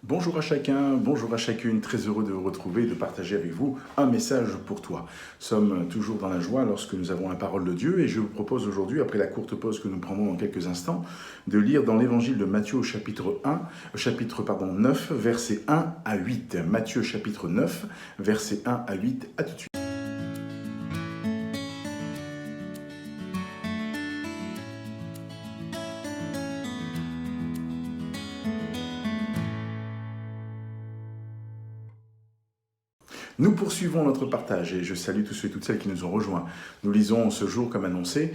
Bonjour à chacun, bonjour à chacune, très heureux de vous retrouver et de partager avec vous un message pour toi. Nous sommes toujours dans la joie lorsque nous avons la parole de Dieu et je vous propose aujourd'hui, après la courte pause que nous prendrons dans quelques instants, de lire dans l'évangile de Matthieu au chapitre 9, versets 1 à 8. Matthieu chapitre 9, versets 1 à 8, à tout de suite. Nous poursuivons notre partage et je salue tous ceux et toutes celles qui nous ont rejoints. Nous lisons ce jour, comme annoncé,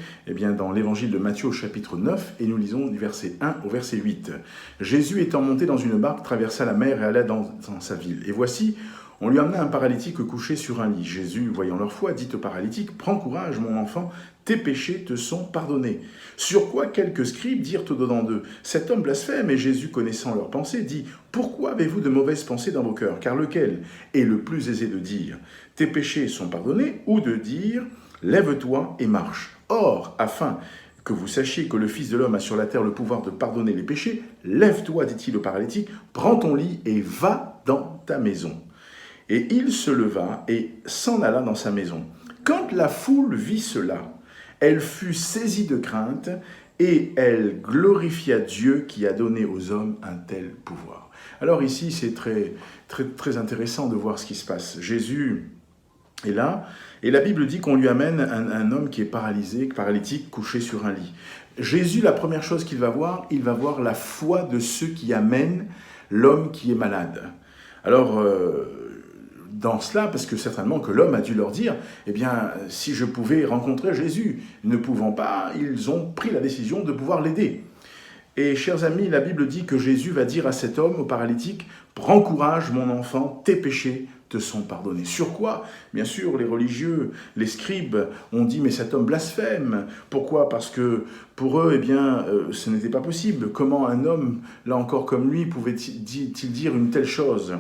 dans l'évangile de Matthieu au chapitre 9 et nous lisons du verset 1 au verset 8. Jésus étant monté dans une barque, traversa la mer et alla dans sa ville. Et voici, on lui amena un paralytique couché sur un lit. Jésus, voyant leur foi, dit au paralytique, « Prends courage, mon enfant, tes péchés te sont pardonnés. » Sur quoi quelques scribes dirent au-dedans d'eux, « Cet homme blasphème. » Et Jésus, connaissant leurs pensées, dit, « Pourquoi avez-vous de mauvaises pensées dans vos cœurs? Car lequel est le plus aisé de dire, « Tes péchés sont pardonnés » ou de dire, « Lève-toi et marche. » Or, afin que vous sachiez que le Fils de l'homme a sur la terre le pouvoir de pardonner les péchés, lève-toi, dit-il au paralytique, prends ton lit et va dans ta maison. Et il se leva et s'en alla dans sa maison. Quand la foule vit cela, elle fut saisie de crainte et elle glorifia Dieu qui a donné aux hommes un tel pouvoir. Alors ici, c'est très intéressant de voir ce qui se passe. Jésus est là et la Bible dit qu'on lui amène un homme qui est paralytique, couché sur un lit. Jésus, la première chose qu'il va voir, il va voir la foi de ceux qui amènent l'homme qui est malade. Alors, dans cela, parce que certainement que l'homme a dû leur dire, eh bien, si je pouvais rencontrer Jésus, ne pouvant pas, ils ont pris la décision de pouvoir l'aider. Et chers amis, la Bible dit que Jésus va dire à cet homme, au paralytique, « Prends courage, mon enfant, tes péchés te sont pardonnés. » Sur quoi? Bien sûr, les religieux, les scribes ont dit, « Mais cet homme blasphème. » Pourquoi? Parce que pour eux, ce n'était pas possible. Comment un homme, là encore comme lui, pouvait-il dire une telle chose?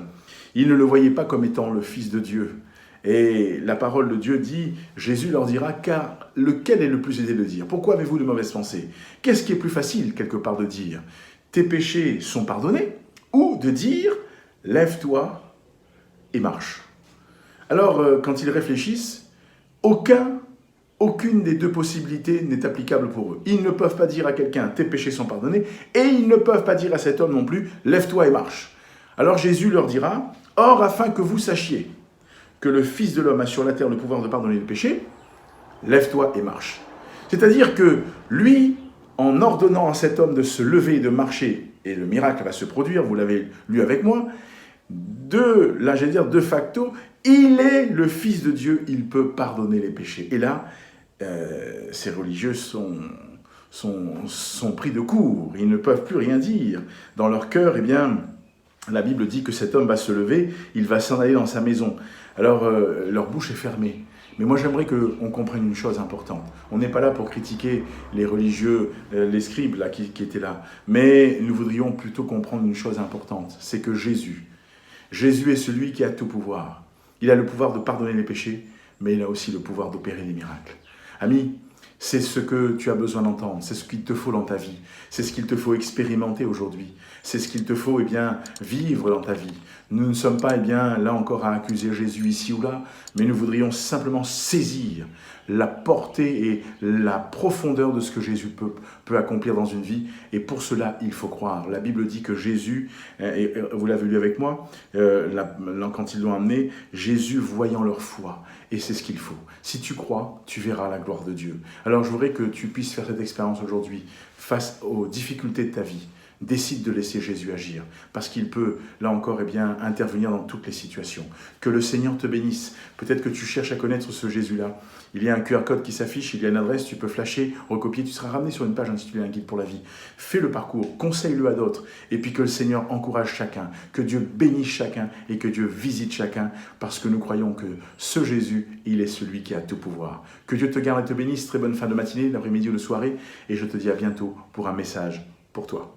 Ils ne le voyaient pas comme étant le Fils de Dieu. Et la parole de Dieu dit, Jésus leur dira, car lequel est le plus aisé de dire? Pourquoi avez-vous de mauvaises pensées? Qu'est-ce qui est plus facile, quelque part, de dire? Tes péchés sont pardonnés? Ou de dire, lève-toi et marche? Alors, quand ils réfléchissent, aucune des deux possibilités n'est applicable pour eux. Ils ne peuvent pas dire à quelqu'un, tes péchés sont pardonnés, et ils ne peuvent pas dire à cet homme non plus, lève-toi et marche. Alors Jésus leur dira, « Or, afin que vous sachiez que le Fils de l'homme a sur la terre le pouvoir de pardonner les péchés, lève-toi et marche. » C'est-à-dire que lui, en ordonnant à cet homme de se lever et de marcher, et le miracle va se produire, vous l'avez lu avec moi, de facto, il est le Fils de Dieu, il peut pardonner les péchés. Et là, ces religieux sont pris de court, ils ne peuvent plus rien dire. Dans leur cœur, la Bible dit que cet homme va se lever, il va s'en aller dans sa maison. Alors, leur bouche est fermée. Mais moi, j'aimerais qu'on comprenne une chose importante. On n'est pas là pour critiquer les religieux, les scribes là, qui étaient là. Mais nous voudrions plutôt comprendre une chose importante. C'est que Jésus est celui qui a tout pouvoir. Il a le pouvoir de pardonner les péchés, mais il a aussi le pouvoir d'opérer les miracles. Amis, c'est ce que tu as besoin d'entendre, c'est ce qu'il te faut dans ta vie, c'est ce qu'il te faut expérimenter aujourd'hui, c'est ce qu'il te faut vivre dans ta vie. Nous ne sommes pas là encore à accuser Jésus ici ou là, mais nous voudrions simplement saisir la portée et la profondeur de ce que Jésus peut accomplir dans une vie. Et pour cela, il faut croire. La Bible dit que Jésus, et vous l'avez lu avec moi, quand ils l'ont amené, Jésus voyant leur foi. Et c'est ce qu'il faut. Si tu crois, tu verras la gloire de Dieu. Alors je voudrais que tu puisses faire cette expérience aujourd'hui face aux difficultés de ta vie. Décide de laisser Jésus agir, parce qu'il peut, là encore, intervenir dans toutes les situations. Que le Seigneur te bénisse. Peut-être que tu cherches à connaître ce Jésus-là. Il y a un QR code qui s'affiche, il y a une adresse, tu peux flasher, recopier, tu seras ramené sur une page intitulée « Un guide pour la vie ». Fais le parcours, conseille-le à d'autres, et puis que le Seigneur encourage chacun, que Dieu bénisse chacun, et que Dieu visite chacun, parce que nous croyons que ce Jésus, il est celui qui a tout pouvoir. Que Dieu te garde et te bénisse. Très bonne fin de matinée, d'après-midi ou de soirée, et je te dis à bientôt pour un message pour toi.